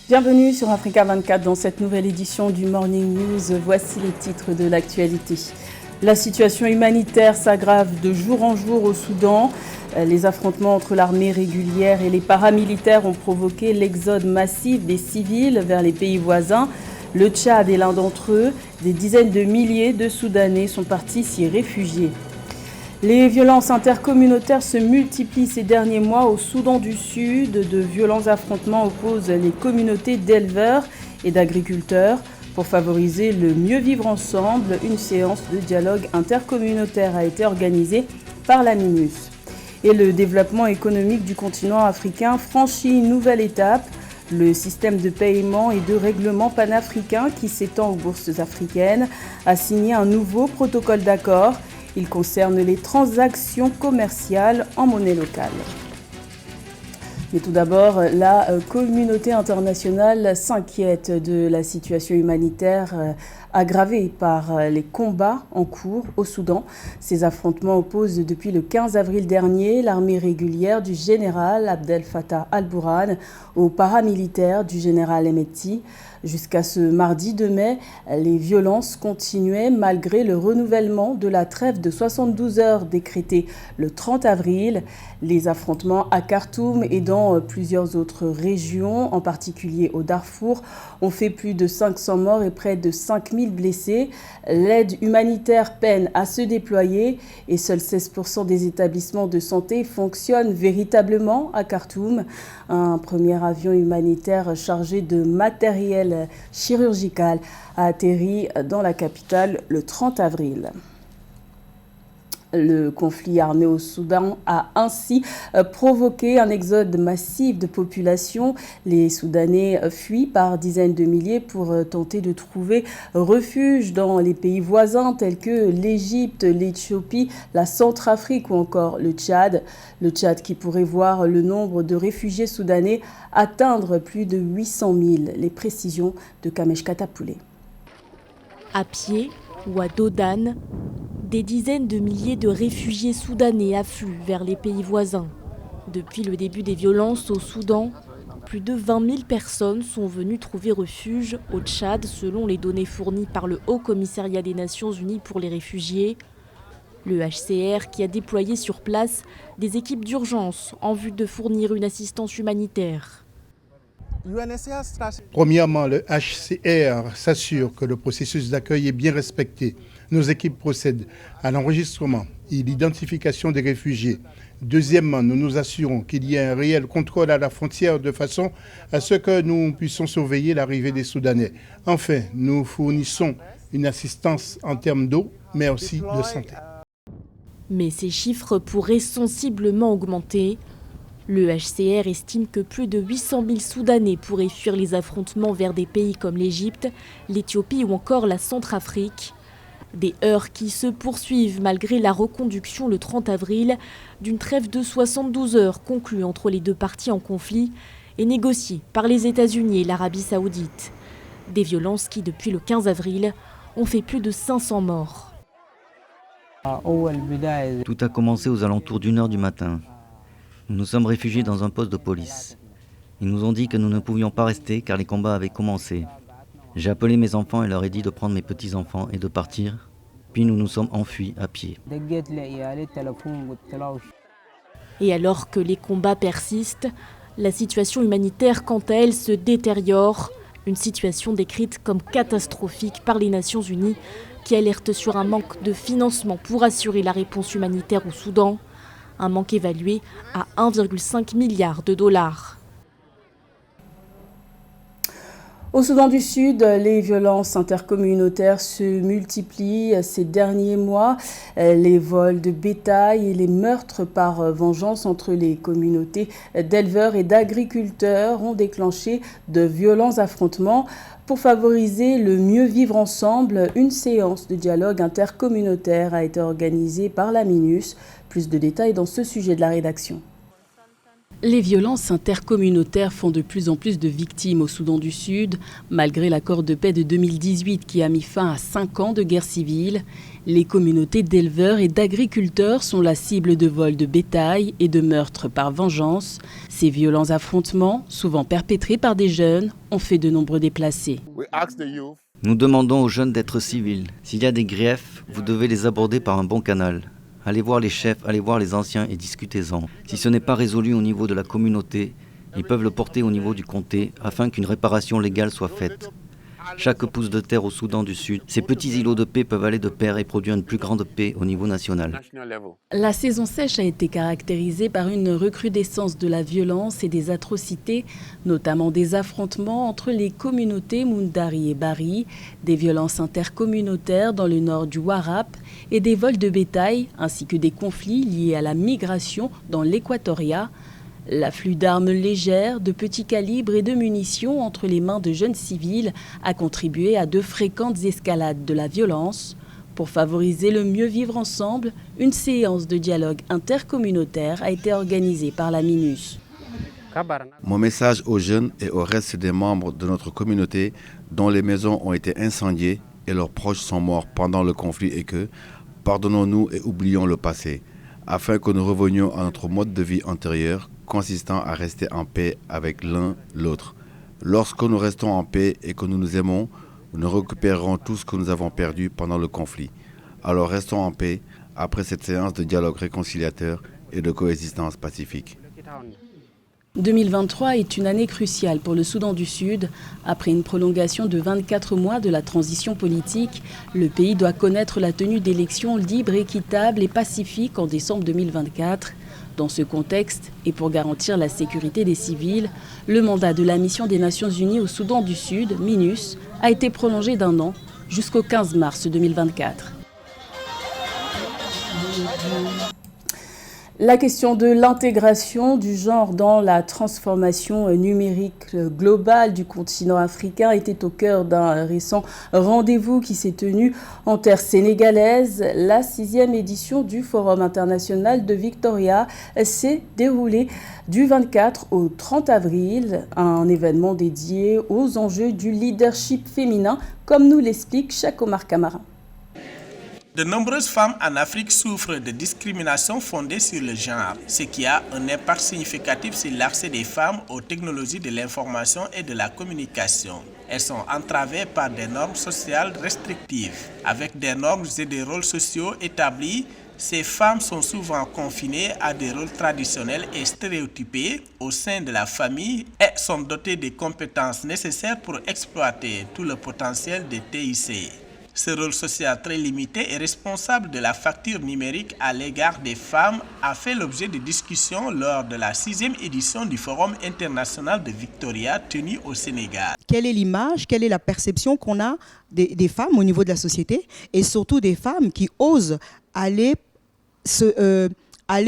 Bienvenue sur Africa 24 dans cette nouvelle édition du Morning News. Voici les titres de l'actualité. La situation humanitaire s'aggrave de jour en jour au Soudan. Les affrontements entre l'armée régulière et les paramilitaires ont provoqué l'exode massif des civils vers les pays voisins. Le Tchad est l'un d'entre eux. Des dizaines de milliers de Soudanais sont partis s'y réfugier. Les violences intercommunautaires se multiplient ces derniers mois au Soudan du Sud. De violents affrontements opposent les communautés d'éleveurs et d'agriculteurs. Pour favoriser le mieux vivre ensemble, une séance de dialogue intercommunautaire a été organisée par la MINUS. Et le développement économique du continent africain franchit une nouvelle étape. Le système de paiement et de règlement panafricain qui s'étend aux bourses africaines a signé un nouveau protocole d'accord. Il concerne les transactions commerciales en monnaie locale. Mais tout d'abord, la communauté internationale s'inquiète de la situation humanitaire aggravée par les combats en cours au Soudan. Ces affrontements opposent depuis le 15 avril dernier l'armée régulière du général Abdel Fattah al-Burhan aux paramilitaires du général Hemedti. Jusqu'à ce mardi 2 mai, les violences continuaient malgré le renouvellement de la trêve de 72 heures décrétée le 30 avril. Les affrontements à Khartoum et dans plusieurs autres régions, en particulier au Darfour, ont fait plus de 500 morts et près de 5000 blessés. L'aide humanitaire peine à se déployer et seuls 16% des établissements de santé fonctionnent véritablement à Khartoum. Un premier avion humanitaire chargé de matériel chirurgical a atterri dans la capitale le 30 avril. Le conflit armé au Soudan a ainsi provoqué un exode massif de population. Les Soudanais fuient par dizaines de milliers pour tenter de trouver refuge dans les pays voisins tels que l'Égypte, l'Éthiopie, la Centrafrique ou encore le Tchad. Le Tchad qui pourrait voir le nombre de réfugiés soudanais atteindre plus de 800 000. Les précisions de Kamesh Katapoulé. À pied ou à dos d'âne, des dizaines de milliers de réfugiés soudanais affluent vers les pays voisins. Depuis le début des violences au Soudan, plus de 20 000 personnes sont venues trouver refuge au Tchad selon les données fournies par le Haut Commissariat des Nations Unies pour les réfugiés. Le HCR qui a déployé sur place des équipes d'urgence en vue de fournir une assistance humanitaire. Premièrement, le HCR s'assure que le processus d'accueil est bien respecté. Nos équipes procèdent à l'enregistrement et l'identification des réfugiés. Deuxièmement, nous nous assurons qu'il y ait un réel contrôle à la frontière de façon à ce que nous puissions surveiller l'arrivée des Soudanais. Enfin, nous fournissons une assistance en termes d'eau, mais aussi de santé. Mais ces chiffres pourraient sensiblement augmenter. Le HCR estime que plus de 800 000 Soudanais pourraient fuir les affrontements vers des pays comme l'Égypte, l'Éthiopie ou encore la Centrafrique. Des heurts qui se poursuivent malgré la reconduction le 30 avril d'une trêve de 72 heures conclue entre les deux parties en conflit et négociée par les États-Unis et l'Arabie saoudite. Des violences qui, depuis le 15 avril, ont fait plus de 500 morts. Tout a commencé aux alentours d'1h du matin. Nous nous sommes réfugiés dans un poste de police. Ils nous ont dit que nous ne pouvions pas rester car les combats avaient commencé. J'ai appelé mes enfants et leur ai dit de prendre mes petits-enfants et de partir. Puis nous nous sommes enfuis à pied. Et alors que les combats persistent, la situation humanitaire quant à elle se détériore. Une situation décrite comme catastrophique par les Nations Unies qui alerte sur un manque de financement pour assurer la réponse humanitaire au Soudan. Un manque évalué à 1,5 milliard de dollars. Au Soudan du Sud, les violences intercommunautaires se multiplient ces derniers mois. Les vols de bétail et les meurtres par vengeance entre les communautés d'éleveurs et d'agriculteurs ont déclenché de violents affrontements. Pour favoriser le mieux vivre ensemble, une séance de dialogue intercommunautaire a été organisée par la MINUS. Plus de détails dans ce sujet de la rédaction. Les violences intercommunautaires font de plus en plus de victimes au Soudan du Sud. Malgré l'accord de paix de 2018 qui a mis fin à 5 ans de guerre civile, les communautés d'éleveurs et d'agriculteurs sont la cible de vols de bétail et de meurtres par vengeance. Ces violents affrontements, souvent perpétrés par des jeunes, ont fait de nombreux déplacés. Nous demandons aux jeunes d'être civils. S'il y a des griefs, vous devez les aborder par un bon canal. Allez voir les chefs, allez voir les anciens et discutez-en. Si ce n'est pas résolu au niveau de la communauté, ils peuvent le porter au niveau du comté afin qu'une réparation légale soit faite. Chaque pouce de terre au Soudan du Sud, ces petits îlots de paix peuvent aller de pair et produire une plus grande paix au niveau national. La saison sèche a été caractérisée par une recrudescence de la violence et des atrocités, notamment des affrontements entre les communautés Mundari et Bari, des violences intercommunautaires dans le nord du Warrap et des vols de bétail, ainsi que des conflits liés à la migration dans l'Équatoria. L'afflux d'armes légères, de petits calibres et de munitions entre les mains de jeunes civils a contribué à de fréquentes escalades de la violence. Pour favoriser le mieux vivre ensemble, une séance de dialogue intercommunautaire a été organisée par la MINUS. Mon message aux jeunes et au reste des membres de notre communauté dont les maisons ont été incendiées et leurs proches sont morts pendant le conflit est que pardonnons-nous et oublions le passé, afin que nous revenions à notre mode de vie antérieur consistant à rester en paix avec l'un l'autre. Lorsque nous restons en paix et que nous nous aimons, nous récupérerons tout ce que nous avons perdu pendant le conflit. Alors restons en paix après cette séance de dialogue réconciliateur et de coexistence pacifique. 2023 est une année cruciale pour le Soudan du Sud. Après une prolongation de 24 mois de la transition politique, le pays doit connaître la tenue d'élections libres, équitables et pacifiques en décembre 2024. Dans ce contexte, et pour garantir la sécurité des civils, le mandat de la mission des Nations Unies au Soudan du Sud, MINUS, a été prolongé d'1 an jusqu'au 15 mars 2024. La question de l'intégration du genre dans la transformation numérique globale du continent africain était au cœur d'un récent rendez-vous qui s'est tenu en terre sénégalaise. La 6e édition du Forum international de Victoria s'est déroulée du 24 au 30 avril, un événement dédié aux enjeux du leadership féminin, comme nous l'explique Chakomar Kamara. De nombreuses femmes en Afrique souffrent de discrimination fondée sur le genre, ce qui a un impact significatif sur l'accès des femmes aux technologies de l'information et de la communication. Elles sont entravées par des normes sociales restrictives. Avec des normes et des rôles sociaux établis, ces femmes sont souvent confinées à des rôles traditionnels et stéréotypés au sein de la famille et sont dotées des compétences nécessaires pour exploiter tout le potentiel des TIC. Ce rôle social très limité et responsable de la facture numérique à l'égard des femmes a fait l'objet de discussions lors de la 6e édition du Forum international de Victoria tenu au Sénégal. Quelle est l'image, quelle est la perception qu'on a des femmes au niveau de la société et surtout des femmes qui osent aller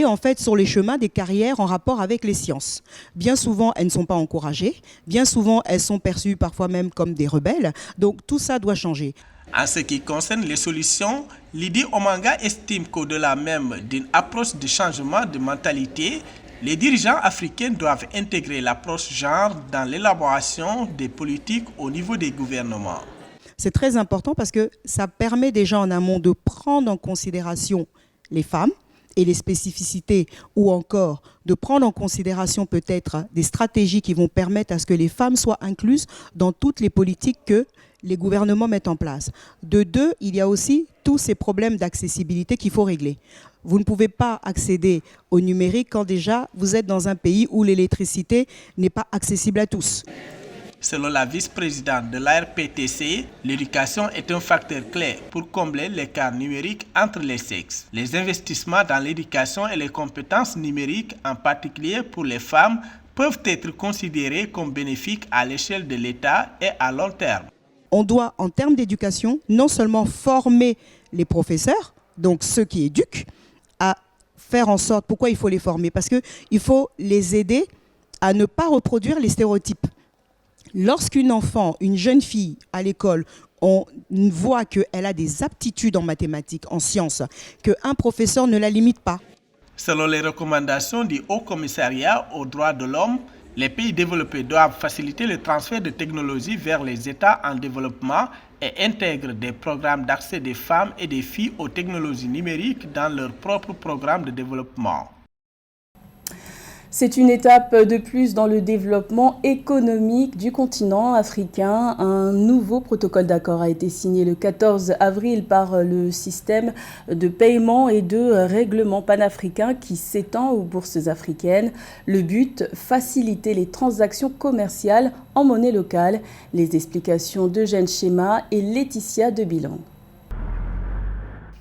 en fait sur les chemins des carrières en rapport avec les sciences. Bien souvent, elles ne sont pas encouragées. Bien souvent, elles sont perçues parfois même comme des rebelles. Donc tout ça doit changer. En ce qui concerne les solutions, Lydie Omanga estime qu'au-delà même d'une approche de changement de mentalité, les dirigeants africains doivent intégrer l'approche genre dans l'élaboration des politiques au niveau des gouvernements. C'est très important parce que ça permet déjà en amont de prendre en considération les femmes et les spécificités ou encore de prendre en considération peut-être des stratégies qui vont permettre à ce que les femmes soient incluses dans toutes les politiques que les gouvernements mettent en place. De deux, il y a aussi tous ces problèmes d'accessibilité qu'il faut régler. Vous ne pouvez pas accéder au numérique quand déjà vous êtes dans un pays où l'électricité n'est pas accessible à tous. Selon la vice-présidente de l'ARPTC, l'éducation est un facteur clé pour combler l'écart numérique entre les sexes. Les investissements dans l'éducation et les compétences numériques, en particulier pour les femmes, peuvent être considérés comme bénéfiques à l'échelle de l'État et à long terme. On doit, en termes d'éducation, non seulement former les professeurs, donc ceux qui éduquent, à faire en sorte, pourquoi il faut les former? Parce qu'il faut les aider à ne pas reproduire les stéréotypes. Lorsqu'une enfant, une jeune fille à l'école, on voit qu'elle a des aptitudes en mathématiques, en sciences, qu'un professeur ne la limite pas. Selon les recommandations du Haut Commissariat aux droits de l'homme, les pays développés doivent faciliter le transfert de technologies vers les États en développement et intègrent des programmes d'accès des femmes et des filles aux technologies numériques dans leur propre programme de développement. C'est une étape de plus dans le développement économique du continent africain. Un nouveau protocole d'accord a été signé le 14 avril par le système de paiement et de règlement panafricain qui s'étend aux bourses africaines. Le but, faciliter les transactions commerciales en monnaie locale. Les explications d'Eugène Chema et Laetitia de Bilan.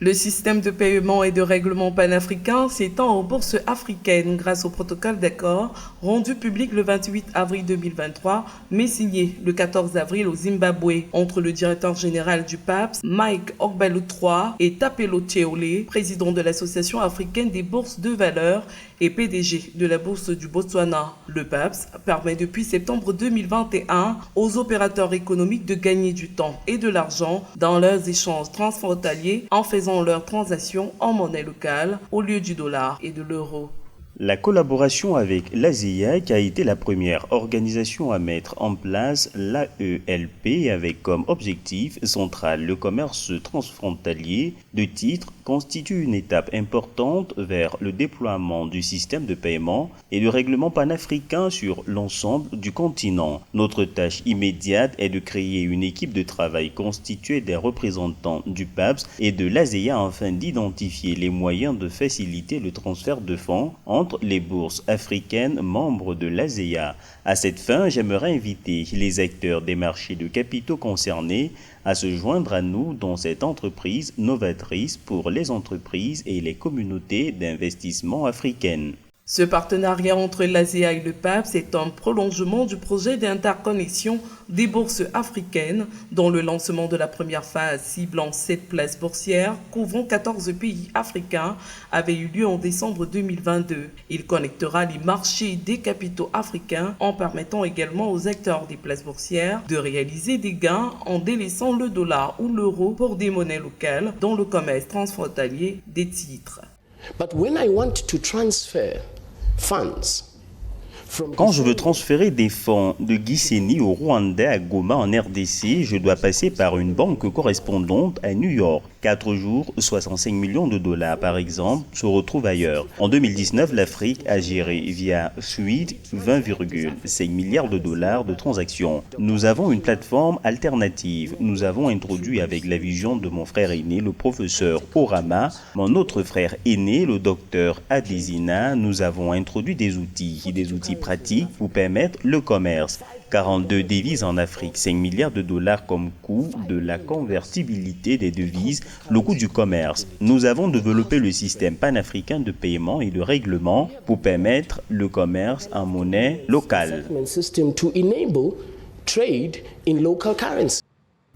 Le système de paiement et de règlement panafricain s'étend aux bourses africaines grâce au protocole d'accord rendu public le 28 avril 2023, mais signé le 14 avril au Zimbabwe entre le directeur général du PAPS, Mike Ogbalo III, et Tapelo Tcheole, président de l'Association africaine des bourses de valeur et PDG de la bourse du Botswana. Le PAPS permet depuis septembre 2021 aux opérateurs économiques de gagner du temps et de l'argent dans leurs échanges transfrontaliers en faisant leurs transactions en monnaie locale au lieu du dollar et de l'euro. La collaboration avec l'ASEA, qui a été la première organisation à mettre en place l'AELP avec comme objectif central le commerce transfrontalier de titres, constitue une étape importante vers le déploiement du système de paiement et de règlement panafricain sur l'ensemble du continent. Notre tâche immédiate est de créer une équipe de travail constituée des représentants du PAPS et de l'ASEA afin d'identifier les moyens de faciliter le transfert de fonds entre les bourses africaines membres de l'ASEA. À cette fin, j'aimerais inviter les acteurs des marchés de capitaux concernés à se joindre à nous dans cette entreprise novatrice pour les entreprises et les communautés d'investissement africaines. Ce partenariat entre l'ASEA et le PAPS est un prolongement du projet d'interconnexion des bourses africaines, dont le lancement de la première phase ciblant 7 places boursières couvrant 14 pays africains avait eu lieu en décembre 2022. Il connectera les marchés des capitaux africains en permettant également aux acteurs des places boursières de réaliser des gains en délaissant le dollar ou l'euro pour des monnaies locales dans le commerce transfrontalier des titres. But when I want to transfer funds Quand je veux transférer des fonds de Gisenyi au Rwanda à Goma en RDC, je dois passer par une banque correspondante à New York. 4 jours, 65 millions de dollars par exemple, se retrouvent ailleurs. En 2019, l'Afrique a géré via Suite 20,5 milliards de dollars de transactions. Nous avons une plateforme alternative. Nous avons introduit avec la vision de mon frère aîné, le professeur Orama, mon autre frère aîné, le docteur Adesina, nous avons introduit des outils pratiques pour permettre le commerce. 42 devises en Afrique, 5 milliards de dollars comme coût de la convertibilité des devises, le coût du commerce. Nous avons développé le système panafricain de paiement et de règlement pour permettre le commerce en monnaie locale.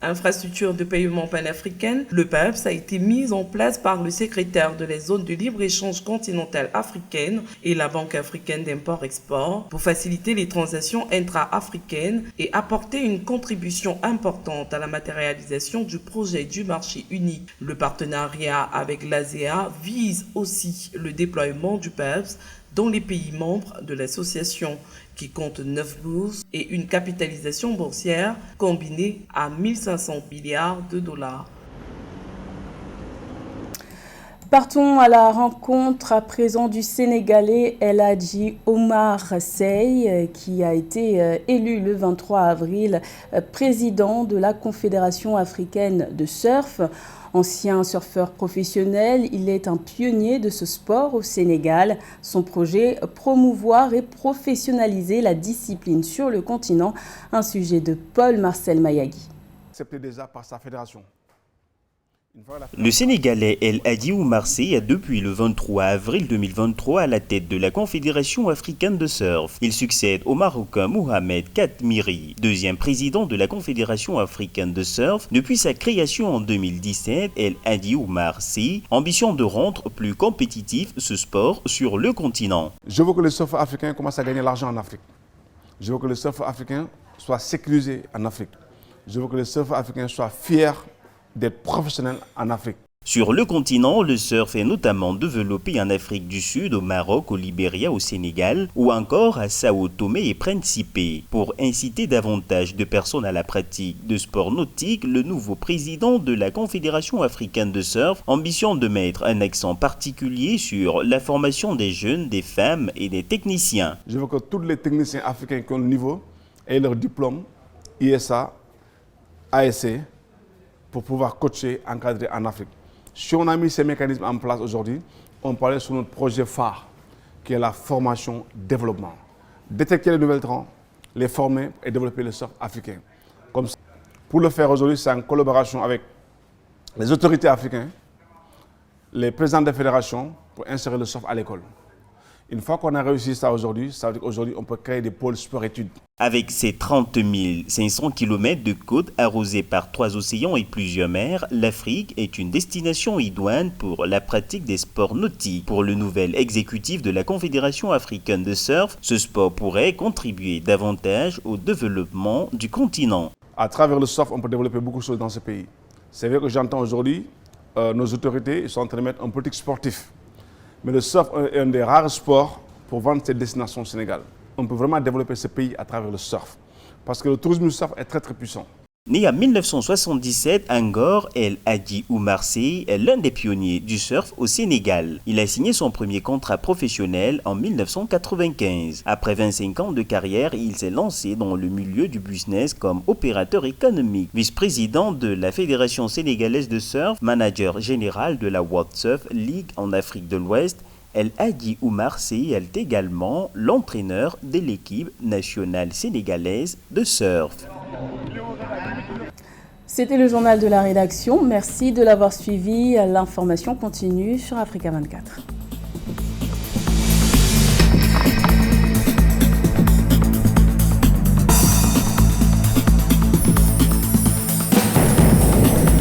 Infrastructure de paiement panafricaine, le PAPS a été mis en place par le secrétaire de la zone de libre-échange continentale africaine et la Banque africaine d'import-export pour faciliter les transactions intra-africaines et apporter une contribution importante à la matérialisation du projet du marché unique. Le partenariat avec l'ASEA vise aussi le déploiement du PAPS dans les pays membres de l'association, qui compte 9 bourses et une capitalisation boursière combinée à 1500 milliards de dollars. Partons à la rencontre à présent du Sénégalais El Hadji Omar Sey, qui a été élu le 23 avril président de la Confédération africaine de surf. Ancien surfeur professionnel, il est un pionnier de ce sport au Sénégal. Son projet, promouvoir et professionnaliser la discipline sur le continent, un sujet de Paul-Marcel Mayagui. Accepté déjà par sa fédération. Le Sénégalais El Hadji Omar Sey est depuis le 23 avril 2023 à la tête de la Confédération africaine de surf. Il succède au Marocain Mohamed Katmiri, deuxième président de la Confédération africaine de surf. Depuis sa création en 2017, El Hadji Omar Sey ambitionne de rendre plus compétitif ce sport sur le continent. Je veux que le surf africain commence à gagner l'argent en Afrique. Je veux que le surf africain soit sécurisé en Afrique. Je veux que le surf africain soit fier d'être professionnel en Afrique. Sur le continent, le surf est notamment développé en Afrique du Sud, au Maroc, au Libéria, au Sénégal ou encore à Sao Tomé et Principe. Pour inciter davantage de personnes à la pratique de sport nautique, le nouveau président de la Confédération africaine de surf ambitionne de mettre un accent particulier sur la formation des jeunes, des femmes et des techniciens. Je veux que tous les techniciens africains qui ont le niveau aient leur diplôme ISA, ASC pour pouvoir coacher, encadrer en Afrique. Si on a mis ces mécanismes en place aujourd'hui, on parlait sur notre projet phare, qui est la formation-développement. Détecter les nouvelles talents, les former et développer le surf africain. Comme ça. Pour le faire aujourd'hui, c'est en collaboration avec les autorités africaines, les présidents des fédérations, pour insérer le surf à l'école. Une fois qu'on a réussi ça aujourd'hui, ça veut dire qu'aujourd'hui, on peut créer des pôles sport-études. Avec ses 30 500 km de côtes arrosées par 3 océans et plusieurs mers, l'Afrique est une destination idoine pour la pratique des sports nautiques. Pour le nouvel exécutif de la Confédération africaine de surf, ce sport pourrait contribuer davantage au développement du continent. À travers le surf, on peut développer beaucoup de choses dans ce pays. C'est vrai que j'entends aujourd'hui, nos autorités sont en train de mettre un politique sportif. Mais le surf est un des rares sports pour vendre cette destination au Sénégal. On peut vraiment développer ce pays à travers le surf. Parce que le tourisme du surf est très très puissant. Né en 1977, Angor El Hadji Oumar Sey est l'un des pionniers du surf au Sénégal. Il a signé son premier contrat professionnel en 1995. Après 25 ans de carrière, il s'est lancé dans le milieu du business comme opérateur économique, vice-président de la Fédération sénégalaise de surf, manager général de la World Surf League en Afrique de l'Ouest. El Hadji Oumar Sey est également l'entraîneur de l'équipe nationale sénégalaise de surf. C'était le journal de la rédaction. Merci de l'avoir suivi. L'information continue sur Africa 24.